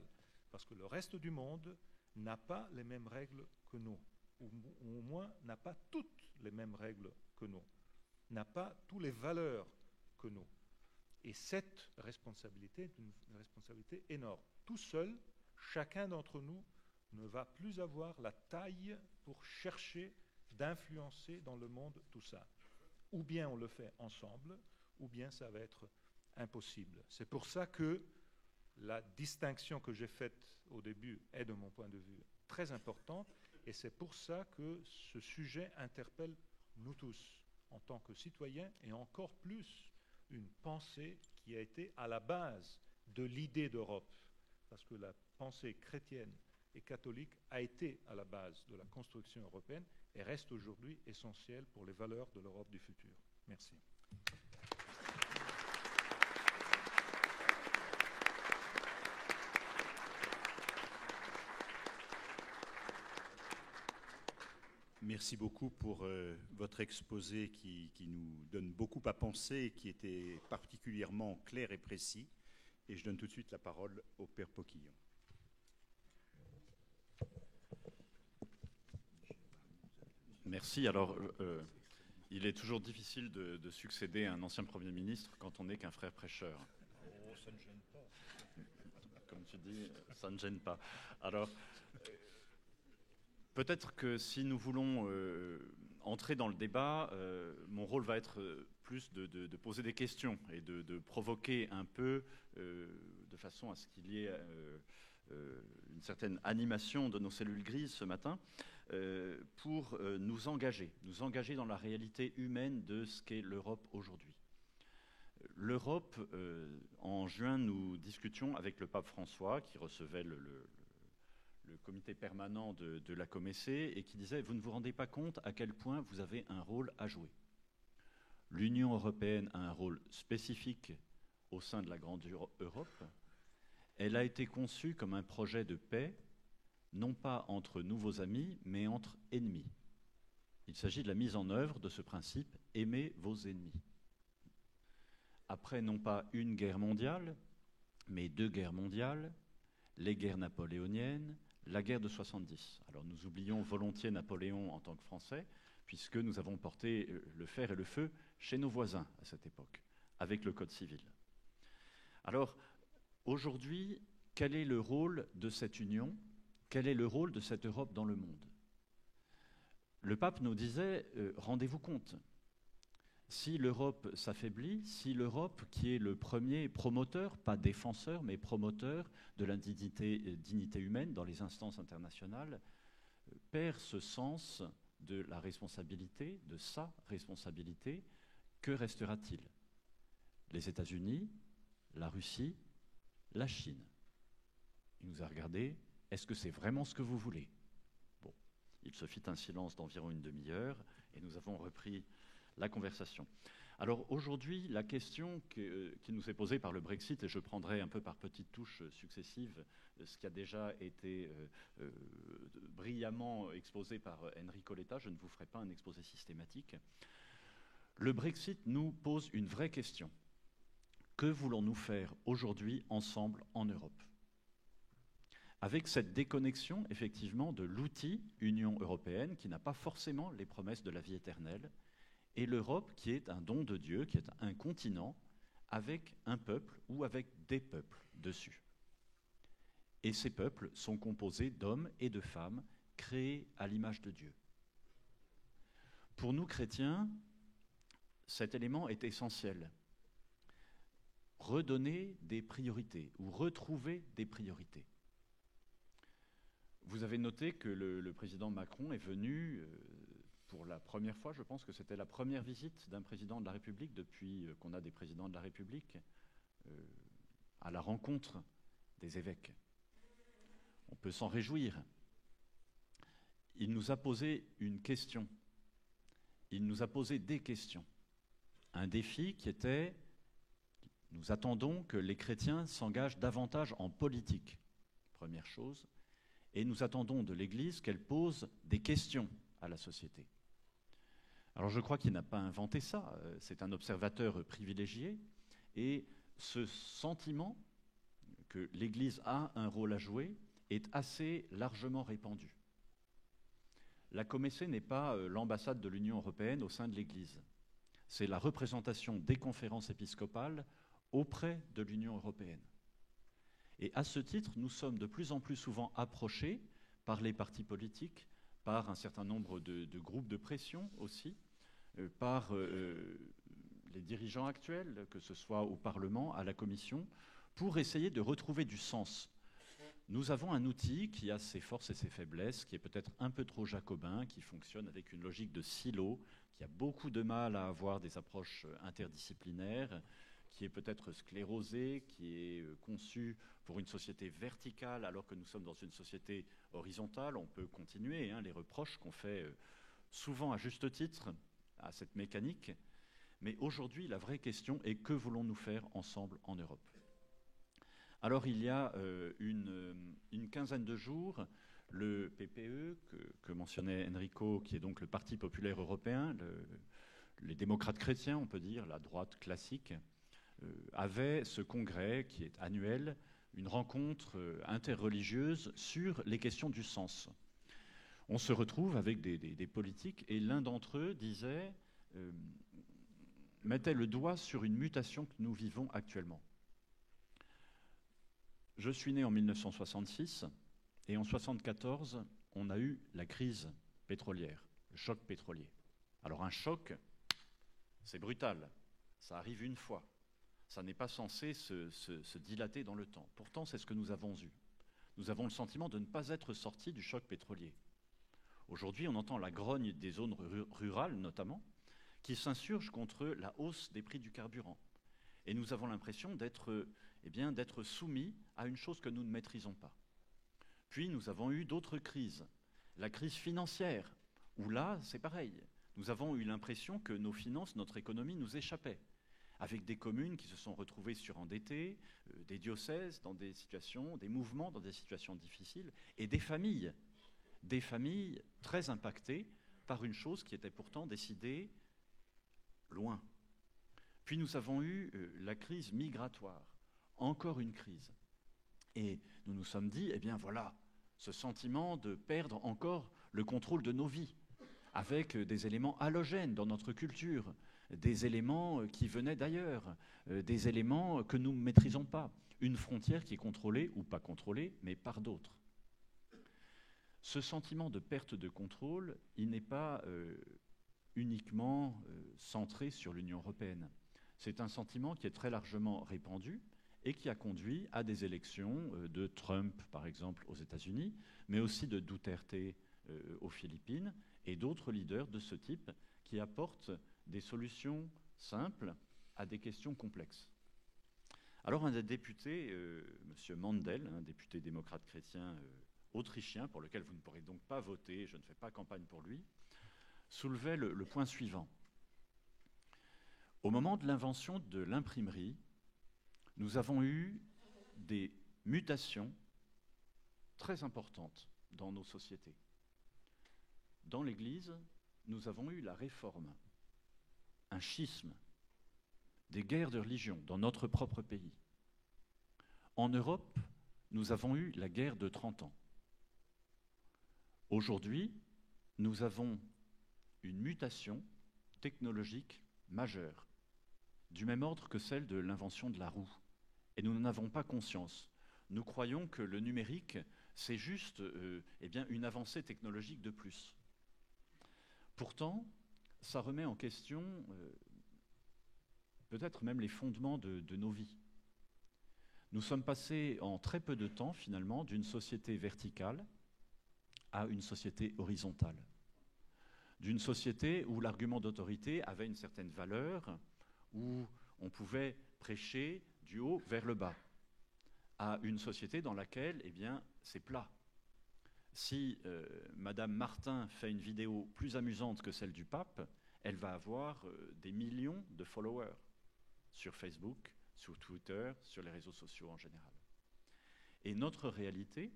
parce que le reste du monde n'a pas les mêmes règles que nous, ou au moins n'a pas toutes les mêmes règles que nous, n'a pas toutes les valeurs que nous. Et cette responsabilité est une responsabilité énorme. Tout seul, chacun d'entre nous ne va plus avoir la taille pour chercher d'influencer dans le monde tout ça. Ou bien on le fait ensemble, ou bien ça va être impossible. C'est pour ça que la distinction que j'ai faite au début est, de mon point de vue, très importante, et c'est pour ça que ce sujet interpelle nous tous, en tant que citoyens, et encore plus une pensée qui a été à la base de l'idée d'Europe, parce que la pensée chrétienne et catholique a été à la base de la construction européenne et reste aujourd'hui essentielle pour les valeurs de l'Europe du futur. Merci. Merci beaucoup pour votre exposé qui nous donne beaucoup à penser et qui était particulièrement clair et précis. Et je donne tout de suite la parole au Père Poquillon. Merci. Alors, il est toujours difficile de succéder à un ancien Premier ministre quand on n'est qu'un frère prêcheur. Oh, ça ne gêne pas. Comme me suis dit, ça ne gêne pas. Alors, peut-être que si nous voulons entrer dans le débat, mon rôle va être plus de poser des questions et de provoquer un peu, de façon à ce qu'il y ait une certaine animation de nos cellules grises ce matin, pour nous engager dans la réalité humaine de ce qu'est l'Europe aujourd'hui. L'Europe, en juin, nous discutions avec le pape François, qui recevait le comité permanent de la Comessée, et qui disait « Vous ne vous rendez pas compte à quel point vous avez un rôle à jouer. L'Union européenne a un rôle spécifique au sein de la grande Europe. Elle a été conçue comme un projet de paix, non pas entre nouveaux amis, mais entre ennemis. Il s'agit de la mise en œuvre de ce principe « Aimez vos ennemis ». Après non pas une guerre mondiale, mais 2 guerres mondiales, les guerres napoléoniennes, la guerre de 70. Alors nous oublions volontiers Napoléon en tant que Français, puisque nous avons porté le fer et le feu chez nos voisins à cette époque, avec le Code civil. Alors, aujourd'hui, quel est le rôle de cette union? Quel est le rôle de cette Europe dans le monde? Le pape nous disait, rendez-vous compte, si l'Europe s'affaiblit, si l'Europe, qui est le premier promoteur, pas défenseur, mais promoteur de la dignité humaine dans les instances internationales, perd ce sens de la responsabilité, de sa responsabilité, que restera-t-il? Les États-Unis, la Russie, la Chine. Il nous a regardé, est-ce que c'est vraiment ce que vous voulez? Bon, il se fit un silence d'environ une demi-heure et nous avons repris la conversation. Alors aujourd'hui, la question qui nous est posée par le Brexit, et je prendrai un peu par petites touches successives ce qui a déjà été brillamment exposé par Enrico Letta, je ne vous ferai pas un exposé systématique. Le Brexit nous pose une vraie question. Que voulons-nous faire aujourd'hui ensemble en Europe? Avec cette déconnexion, effectivement, de l'outil Union européenne, qui n'a pas forcément les promesses de la vie éternelle, et l'Europe qui est un don de Dieu, qui est un continent avec un peuple ou avec des peuples dessus. Et ces peuples sont composés d'hommes et de femmes créés à l'image de Dieu. Pour nous chrétiens, cet élément est essentiel. Redonner des priorités ou retrouver des priorités. Vous avez noté que le président Macron est venu pour la première fois, je pense que c'était la première visite d'un président de la République depuis qu'on a des présidents de la République à la rencontre des évêques. On peut s'en réjouir. Il nous a posé une question. Il nous a posé des questions. Un défi qui était, nous attendons que les chrétiens s'engagent davantage en politique, première chose, et nous attendons de l'Église qu'elle pose des questions à la société. Alors je crois qu'il n'a pas inventé ça, c'est un observateur privilégié, et ce sentiment que l'Église a un rôle à jouer est assez largement répandu. La Comessée n'est pas l'ambassade de l'Union européenne au sein de l'Église. C'est la représentation des conférences épiscopales auprès de l'Union européenne. Et à ce titre, nous sommes de plus en plus souvent approchés par les partis politiques, par un certain nombre de groupes de pression aussi, par les dirigeants actuels, que ce soit au Parlement, à la Commission, pour essayer de retrouver du sens. Nous avons un outil qui a ses forces et ses faiblesses, qui est peut-être un peu trop jacobin, qui fonctionne avec une logique de silo, qui a beaucoup de mal à avoir des approches interdisciplinaires, qui est peut-être sclérosé, qui est conçu pour une société verticale alors que nous sommes dans une société horizontale. On peut continuer les reproches qu'on fait souvent à juste titre à cette mécanique. Mais aujourd'hui, la vraie question est que voulons-nous faire ensemble en Europe? Alors il y a une quinzaine de jours, le PPE, que mentionnait Enrico, qui est donc le Parti populaire européen, les démocrates chrétiens, on peut dire, la droite classique, avait ce congrès qui est annuel, une rencontre interreligieuse sur les questions du sens. On se retrouve avec des politiques et l'un d'entre eux disait, mettait le doigt sur une mutation que nous vivons actuellement. Je suis né en 1966 et en 1974, on a eu la crise pétrolière, le choc pétrolier. Alors un choc, c'est brutal, ça arrive une fois. Ça n'est pas censé se dilater dans le temps. Pourtant, c'est ce que nous avons eu. Nous avons le sentiment de ne pas être sortis du choc pétrolier. Aujourd'hui, on entend la grogne des zones rurales, notamment, qui s'insurgent contre la hausse des prix du carburant. Et nous avons l'impression d'être soumis à une chose que nous ne maîtrisons pas. Puis, nous avons eu d'autres crises. La crise financière, où là, c'est pareil. Nous avons eu l'impression que nos finances, notre économie nous échappaient, avec des communes qui se sont retrouvées surendettées, des diocèses dans des situations, des mouvements dans des situations difficiles, et des familles très impactées par une chose qui était pourtant décidée loin. Puis nous avons eu la crise migratoire, encore une crise. Et nous nous sommes dit, eh bien voilà, ce sentiment de perdre encore le contrôle de nos vies, avec des éléments halogènes dans notre culture, des éléments qui venaient d'ailleurs, des éléments que nous ne maîtrisons pas, une frontière qui est contrôlée ou pas contrôlée, mais par d'autres. Ce sentiment de perte de contrôle, il n'est pas uniquement centré sur l'Union européenne. C'est un sentiment qui est très largement répandu et qui a conduit à des élections de Trump, par exemple, aux États-Unis, mais aussi de Duterte aux Philippines, et d'autres leaders de ce type qui apportent des solutions simples à des questions complexes. Alors un des députés, M. Mandel, un député démocrate chrétien autrichien, pour lequel vous ne pourrez donc pas voter, je ne fais pas campagne pour lui, soulevait le point suivant. Au moment de l'invention de l'imprimerie, nous avons eu des mutations très importantes dans nos sociétés. Dans l'Église, nous avons eu la réforme, un schisme, des guerres de religion dans notre propre pays. En Europe, nous avons eu la guerre de 30 ans. Aujourd'hui, nous avons une mutation technologique majeure, du même ordre que celle de l'invention de la roue. Et nous n'en avons pas conscience. Nous croyons que le numérique, c'est juste une avancée technologique de plus. Pourtant, ça remet en question peut-être même les fondements de nos vies. Nous sommes passés en très peu de temps, finalement, d'une société verticale à une société horizontale. D'une société où l'argument d'autorité avait une certaine valeur, où on pouvait prêcher du haut vers le bas, à une société dans laquelle, c'est plat. Si Madame Martin fait une vidéo plus amusante que celle du pape, elle va avoir des millions de followers sur Facebook, sur Twitter, sur les réseaux sociaux en général. Et notre réalité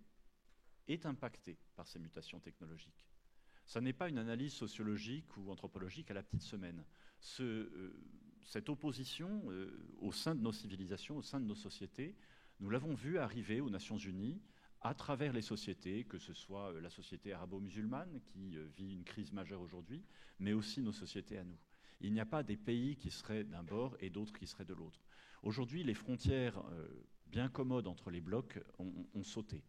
est impactée par ces mutations technologiques. Ça n'est pas une analyse sociologique ou anthropologique à la petite semaine. Cette opposition au sein de nos civilisations, au sein de nos sociétés, nous l'avons vu arriver aux Nations Unies à travers les sociétés, que ce soit la société arabo-musulmane qui vit une crise majeure aujourd'hui, mais aussi nos sociétés à nous. Il n'y a pas des pays qui seraient d'un bord et d'autres qui seraient de l'autre. Aujourd'hui, les frontières bien commodes entre les blocs ont sauté.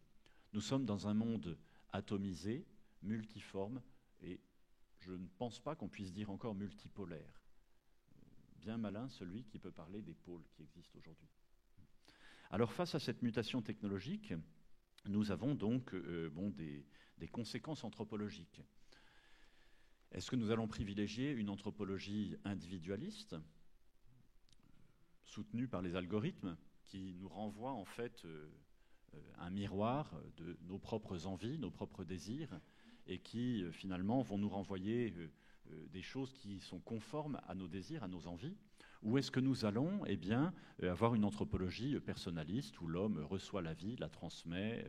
Nous sommes dans un monde atomisé, multiforme, et je ne pense pas qu'on puisse dire encore multipolaire. Bien malin celui qui peut parler des pôles qui existent aujourd'hui. Alors face à cette mutation technologique, nous avons donc des conséquences anthropologiques. Est-ce que nous allons privilégier une anthropologie individualiste, soutenue par les algorithmes, qui nous renvoie en fait un miroir de nos propres envies, nos propres désirs, et qui finalement vont nous renvoyer des choses qui sont conformes à nos désirs, à nos envies? Ou est-ce que nous allons avoir une anthropologie personnaliste où l'homme reçoit la vie, la transmet,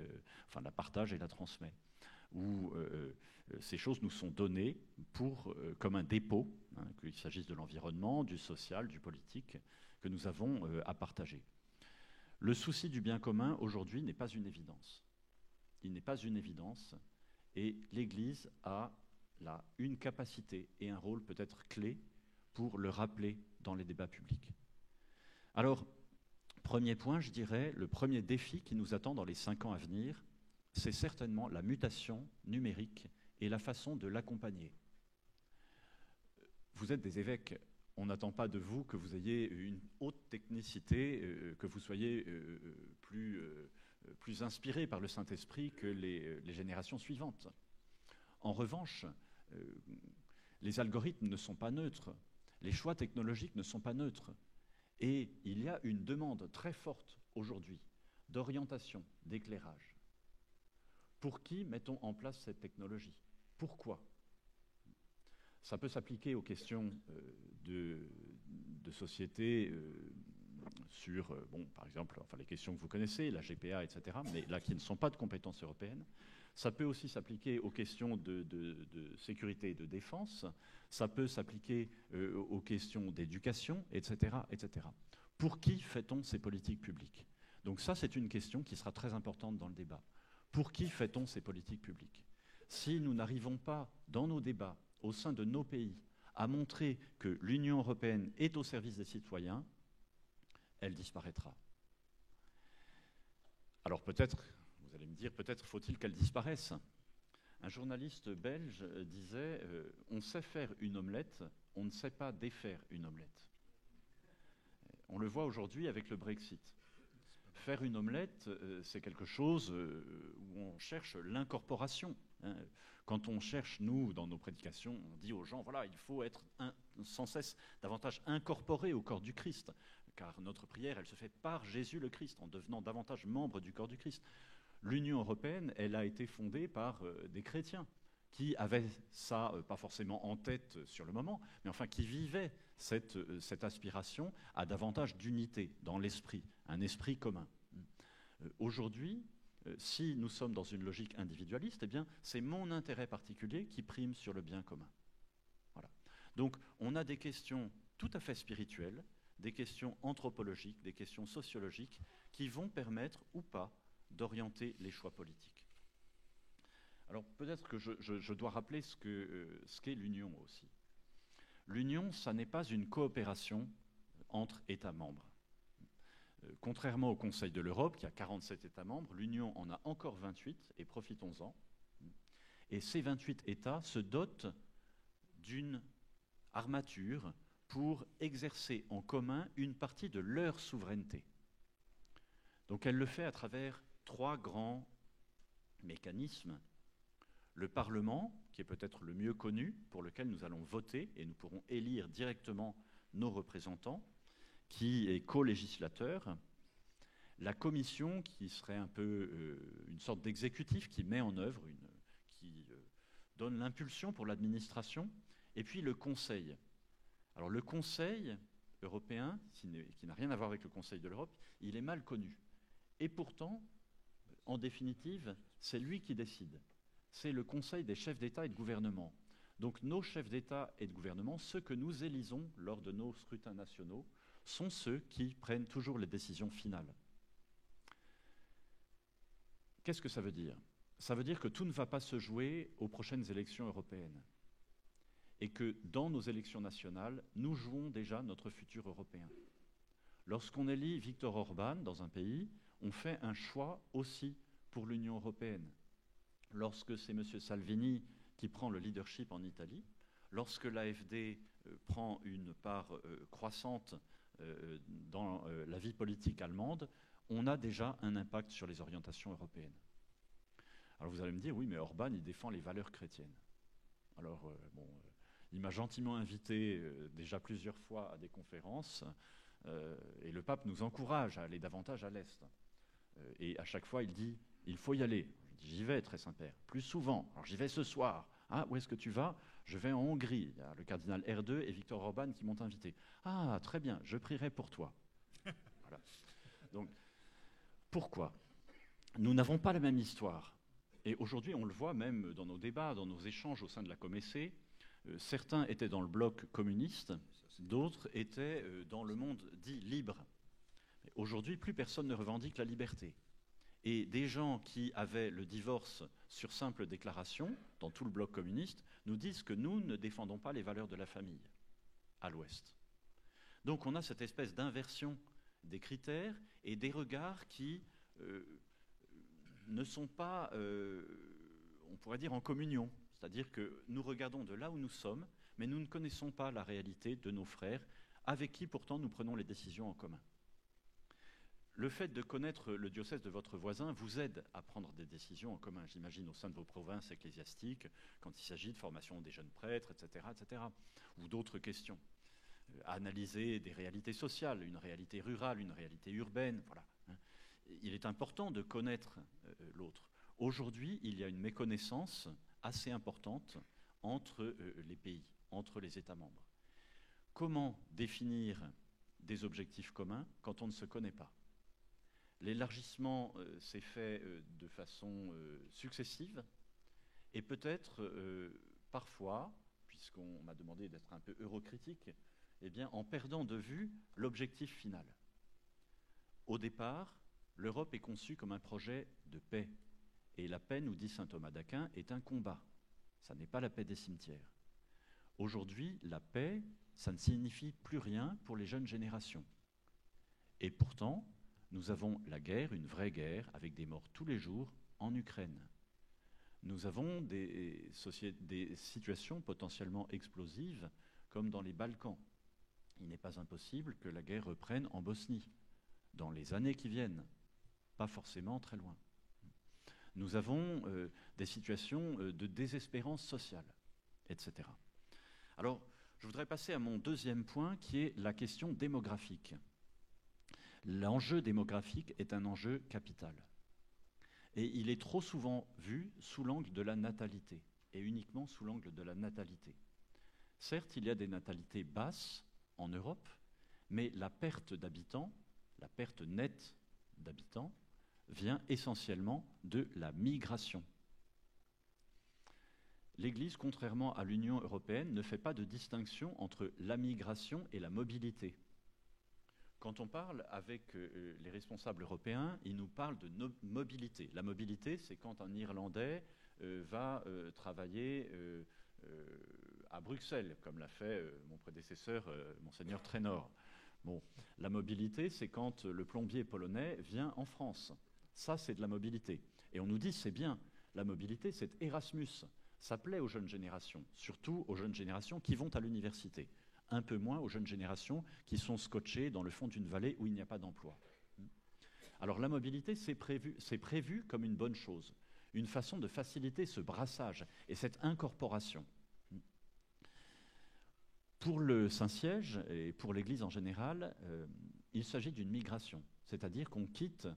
la partage et la transmet, où ces choses nous sont données comme un dépôt, qu'il s'agisse de l'environnement, du social, du politique, que nous avons à partager. Le souci du bien commun aujourd'hui n'est pas une évidence. Il n'est pas une évidence, et l'Église a là une capacité et un rôle peut-être clé pour le rappeler dans les débats publics. Alors, Premier point, je dirais, le premier défi qui nous attend dans les 5 ans à venir, c'est certainement la mutation numérique et la façon de l'accompagner. Vous êtes des évêques, on n'attend pas de vous que vous ayez une haute technicité, que vous soyez plus inspiré par le Saint-Esprit que les générations suivantes. En revanche, les algorithmes ne sont pas neutres, les choix technologiques ne sont pas neutres. Et il y a une demande très forte aujourd'hui d'orientation, d'éclairage. Pour qui mettons en place cette technologie? Pourquoi? Ça peut s'appliquer aux questions de société sur, par exemple, les questions que vous connaissez, la GPA, etc., mais là qui ne sont pas de compétences européennes. Ça peut aussi s'appliquer aux questions de sécurité et de défense. Ça peut s'appliquer aux questions d'éducation, etc., etc. Pour qui fait-on ces politiques publiques? Donc ça, c'est une question qui sera très importante dans le débat. Pour qui fait-on ces politiques publiques? Si nous n'arrivons pas, dans nos débats, au sein de nos pays, à montrer que l'Union européenne est au service des citoyens, elle disparaîtra. Alors peut-être, vous allez me dire, peut-être faut-il qu'elle disparaisse. Un journaliste belge disait « On sait faire une omelette, on ne sait pas défaire une omelette ». On le voit aujourd'hui avec le Brexit. Faire une omelette, c'est quelque chose où on cherche l'incorporation. Quand on cherche, nous, dans nos prédications, on dit aux gens, voilà, il faut être sans cesse davantage incorporé au corps du Christ, car notre prière, elle se fait par Jésus le Christ, en devenant davantage membre du corps du Christ. L'Union européenne, elle a été fondée par des chrétiens qui avaient ça, pas forcément en tête sur le moment, mais enfin qui vivaient cette aspiration à davantage d'unité dans l'esprit, un esprit commun. Aujourd'hui, si nous sommes dans une logique individualiste, eh bien, c'est mon intérêt particulier qui prime sur le bien commun. Voilà. Donc, on a des questions tout à fait spirituelles, des questions anthropologiques, des questions sociologiques qui vont permettre ou pas d'orienter les choix politiques. Alors, peut-être que je dois rappeler ce qu'est l'Union aussi. L'Union, ça n'est pas une coopération entre États membres. Contrairement au Conseil de l'Europe, qui a 47 États membres, l'Union en a encore 28, et profitons-en. Et ces 28 États se dotent d'une armature pour exercer en commun une partie de leur souveraineté. Donc elle le fait à travers 3 grands mécanismes. Le Parlement, qui est peut-être le mieux connu, pour lequel nous allons voter, et nous pourrons élire directement nos représentants, qui est co-législateur, la Commission, qui serait un peu une sorte d'exécutif qui met en œuvre, qui donne l'impulsion pour l'administration, et puis le Conseil. Alors le Conseil européen, qui n'a rien à voir avec le Conseil de l'Europe, il est mal connu. Et pourtant, en définitive, c'est lui qui décide. C'est le Conseil des chefs d'État et de gouvernement. Donc nos chefs d'État et de gouvernement, ceux que nous élisons lors de nos scrutins nationaux, sont ceux qui prennent toujours les décisions finales. Qu'est-ce que ça veut dire? Ça veut dire que tout ne va pas se jouer aux prochaines élections européennes. Et que dans nos élections nationales, nous jouons déjà notre futur européen. Lorsqu'on élit Viktor Orban dans un pays, on fait un choix aussi pour l'Union européenne. Lorsque c'est M. Salvini qui prend le leadership en Italie, lorsque l'AfD prend une part croissante dans la vie politique allemande, on a déjà un impact sur les orientations européennes. Alors vous allez me dire, oui, mais Orban, il défend les valeurs chrétiennes. Alors, il m'a gentiment invité déjà plusieurs fois à des conférences, et le pape nous encourage à aller davantage à l'Est. Et à chaque fois, il dit, il faut y aller. Je dis, j'y vais, très Saint-Père, plus souvent. Alors j'y vais ce soir. Ah, où est-ce que tu vas? Je vais en Hongrie. Il y a le cardinal R2 et Viktor Orban qui m'ont invité. Ah, très bien, je prierai pour toi. Voilà. Donc, pourquoi? Nous n'avons pas la même histoire. Et aujourd'hui, on le voit même dans nos débats, dans nos échanges au sein de la Comessée. Certains étaient dans le bloc communiste, d'autres étaient dans le monde dit libre. Aujourd'hui, plus personne ne revendique la liberté. Et des gens qui avaient le divorce sur simple déclaration, dans tout le bloc communiste, nous disent que nous ne défendons pas les valeurs de la famille, à l'Ouest. Donc on a cette espèce d'inversion des critères et des regards qui ne sont pas, on pourrait dire, en communion. C'est-à-dire que nous regardons de là où nous sommes, mais nous ne connaissons pas la réalité de nos frères, avec qui pourtant nous prenons les décisions en commun. Le fait de connaître le diocèse de votre voisin vous aide à prendre des décisions en commun, j'imagine, au sein de vos provinces ecclésiastiques, quand il s'agit de formation des jeunes prêtres, etc., ou d'autres questions. Analyser des réalités sociales, une réalité rurale, une réalité urbaine, voilà. Il est important de connaître l'autre. Aujourd'hui, il y a une méconnaissance assez importante entre les pays, entre les États membres. Comment définir des objectifs communs quand on ne se connaît pas ? L'élargissement s'est fait de façon successive et peut-être parfois, puisqu'on m'a demandé d'être un peu eurocritique, eh bien, en perdant de vue l'objectif final. Au départ, l'Europe est conçue comme un projet de paix. Et la paix, nous dit saint Thomas d'Aquin, est un combat. Ça n'est pas la paix des cimetières. Aujourd'hui, la paix, ça ne signifie plus rien pour les jeunes générations. Et pourtant, nous avons la guerre, une vraie guerre, avec des morts tous les jours en Ukraine. Nous avons des situations potentiellement explosives, comme dans les Balkans. Il n'est pas impossible que la guerre reprenne en Bosnie, dans les années qui viennent, pas forcément très loin. Nous avons des situations de désespérance sociale, etc. Alors, je voudrais passer à mon deuxième point, qui est la question démographique. L'enjeu démographique est un enjeu capital. Et il est trop souvent vu sous l'angle de la natalité, et uniquement sous l'angle de la natalité. Certes, il y a des natalités basses en Europe, mais la perte d'habitants, la perte nette d'habitants, vient essentiellement de la migration. L'Église, contrairement à l'Union européenne, ne fait pas de distinction entre la migration et la mobilité. Quand on parle avec les responsables européens, ils nous parlent de mobilité. La mobilité, c'est quand un Irlandais va travailler à Bruxelles, comme l'a fait mon prédécesseur, Monseigneur Traynor. Bon, la mobilité, c'est quand le plombier polonais vient en France. Ça, c'est de la mobilité. Et on nous dit, c'est bien, la mobilité, c'est Erasmus. Ça plaît aux jeunes générations, surtout aux jeunes générations qui vont à l'université. Un peu moins aux jeunes générations qui sont scotchées dans le fond d'une vallée où il n'y a pas d'emploi. Alors la mobilité, c'est prévu comme une bonne chose, une façon de faciliter ce brassage et cette incorporation. Pour le Saint-Siège et pour l'Église en général, il s'agit d'une migration, c'est-à-dire qu'on quitte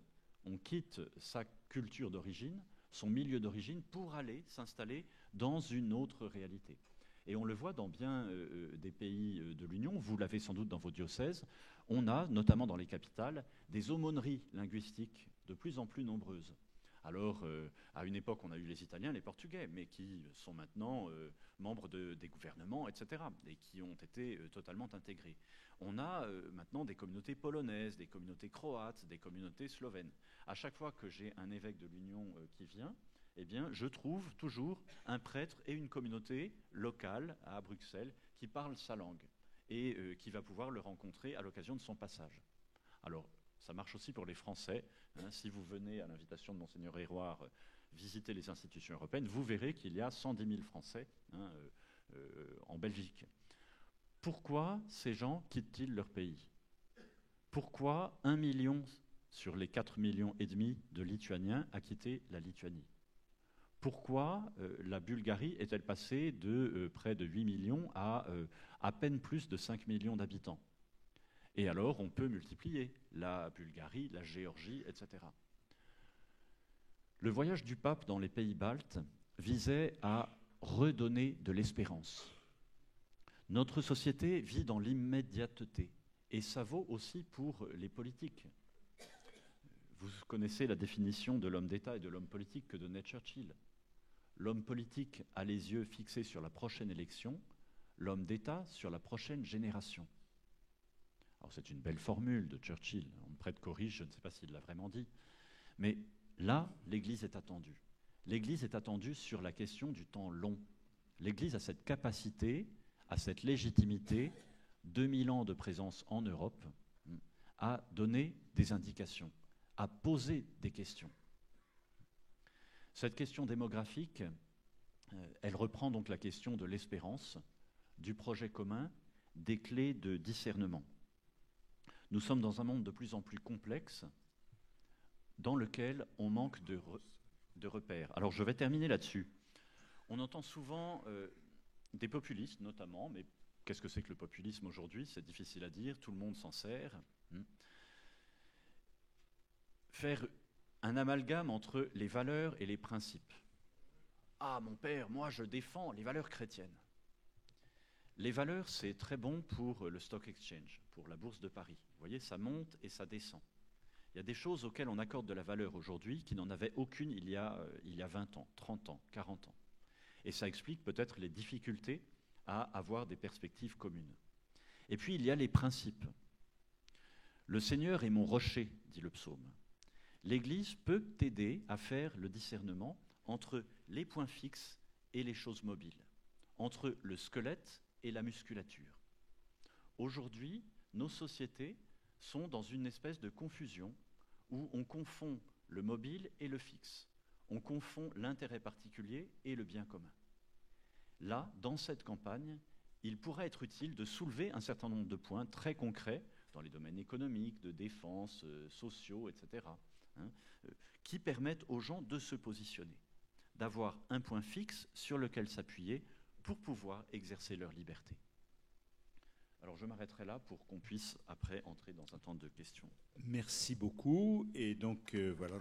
sa culture d'origine, son milieu d'origine, pour aller s'installer dans une autre réalité. Et on le voit dans bien des pays de l'Union, vous l'avez sans doute dans vos diocèses, on a, notamment dans les capitales, des aumôneries linguistiques de plus en plus nombreuses. Alors, à une époque, on a eu les Italiens, les Portugais, mais qui sont maintenant membres des gouvernements, etc., et qui ont été totalement intégrés. On a maintenant des communautés polonaises, des communautés croates, des communautés slovènes. À chaque fois que j'ai un évêque de l'Union qui vient, eh bien, je trouve toujours un prêtre et une communauté locale à Bruxelles qui parle sa langue et qui va pouvoir le rencontrer à l'occasion de son passage. Alors, ça marche aussi pour les Français. Hein, si vous venez à l'invitation de Monseigneur Héroard visiter les institutions européennes, vous verrez qu'il y a 110 000 Français en Belgique. Pourquoi ces gens quittent-ils leur pays ? Pourquoi 1 million sur les 4,5 millions de Lituaniens a quitté la Lituanie ? Pourquoi la Bulgarie est-elle passée de près de 8 millions à peine plus de 5 millions d'habitants ? Et alors, on peut multiplier la Bulgarie, la Géorgie, etc. Le voyage du pape dans les pays baltes visait à redonner de l'espérance. Notre société vit dans l'immédiateté, et ça vaut aussi pour les politiques. Vous connaissez la définition de l'homme d'État et de l'homme politique que donnait Churchill. L'homme politique a les yeux fixés sur la prochaine élection, l'homme d'État sur la prochaine génération. Alors c'est une belle formule de Churchill, on me prête corrige, je ne sais pas s'il l'a vraiment dit, mais là, l'Église est attendue. L'Église est attendue sur la question du temps long. L'Église a cette capacité, a cette légitimité, 2000 ans de présence en Europe, à donner des indications, à poser des questions. Cette question démographique, elle reprend donc la question de l'espérance, du projet commun, des clés de discernement. Nous sommes dans un monde de plus en plus complexe dans lequel on manque de repères. Alors je vais terminer là-dessus. On entend souvent des populistes notamment, mais qu'est-ce que c'est que le populisme aujourd'hui? C'est difficile à dire, tout le monde s'en sert. Faire un amalgame entre les valeurs et les principes. Ah, mon père, moi je défends les valeurs chrétiennes. Les valeurs, c'est très bon pour le stock exchange, pour la bourse de Paris. Vous voyez, ça monte et ça descend. Il y a des choses auxquelles on accorde de la valeur aujourd'hui qui n'en avaient aucune il y a 20 ans, 30 ans, 40 ans. Et ça explique peut-être les difficultés à avoir des perspectives communes. Et puis, il y a les principes. Le Seigneur est mon rocher, dit le psaume. L'Église peut t'aider à faire le discernement entre les points fixes et les choses mobiles, entre le squelette et la musculature. Aujourd'hui, nos sociétés sont dans une espèce de confusion où on confond le mobile et le fixe. On confond l'intérêt particulier et le bien commun. Là, dans cette campagne, il pourrait être utile de soulever un certain nombre de points très concrets dans les domaines économiques, de défense, sociaux, etc., qui permettent aux gens de se positionner, d'avoir un point fixe sur lequel s'appuyer pour pouvoir exercer leur liberté. Alors je m'arrêterai là pour qu'on puisse après entrer dans un temps de questions. Merci beaucoup. Et donc voilà.